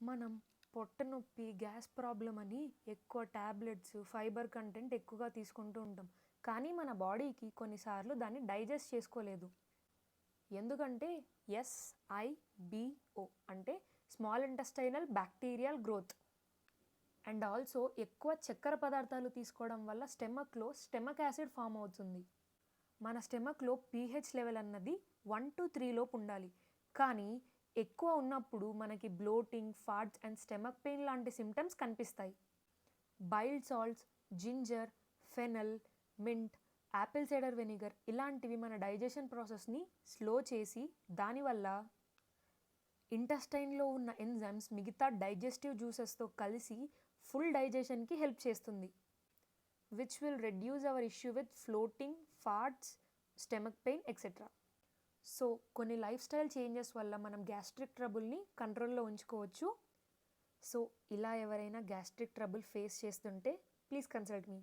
మనం పొట్ట నొప్పి, గ్యాస్ ప్రాబ్లం అని ఎక్కువ టాబ్లెట్స్, ఫైబర్ కంటెంట్ ఎక్కువగా తీసుకుంటూ ఉంటాం. కానీ మన బాడీకి కొన్నిసార్లు దాన్ని డైజెస్ట్ చేసుకోలేదు. ఎందుకంటే SIBO అంటే small intestinal bacterial growth. And also ఎక్కువ చక్కెర పదార్థాలు తీసుకోవడం వల్ల స్టెమక్లో స్టెమక్ యాసిడ్ ఫామ్ అవుతుంది. మన స్టెమక్లో pH లెవెల్ అన్నది 1 to 3 లోపు ఉండాలి. కానీ ఎక్కువ ఉన్నప్పుడు మనకి bloating, farts and stomach pain లాంటి సిమ్టమ్స్ కనిపిస్తాయి. Build salts, ginger, fennel, mint, Apple cider vinegar ఇలాంటివి మన డైజెషన్ ప్రాసెస్ని స్లో చేసి దానివల్ల ఇంటెస్టైన్లో ఉన్న ఎంజైమ్స్ మిగతా డైజెస్టివ్ జ్యూసెస్తో కలిసి ఫుల్ డైజెషన్కి హెల్ప్ చేస్తుంది. Which will reduce our issue with floating, farts, stomach pain etcetera. So కొన్ని లైఫ్ స్టైల్ చేంజెస్ వల్ల మనం గ్యాస్ట్రిక్ ట్రబుల్ని కంట్రోల్లో ఉంచుకోవచ్చు. సో ఇలా ఎవరైనా గ్యాస్ట్రిక్ ట్రబుల్ ఫేస్ చేస్తుంటే ప్లీజ్ కన్సల్ట్ మీ.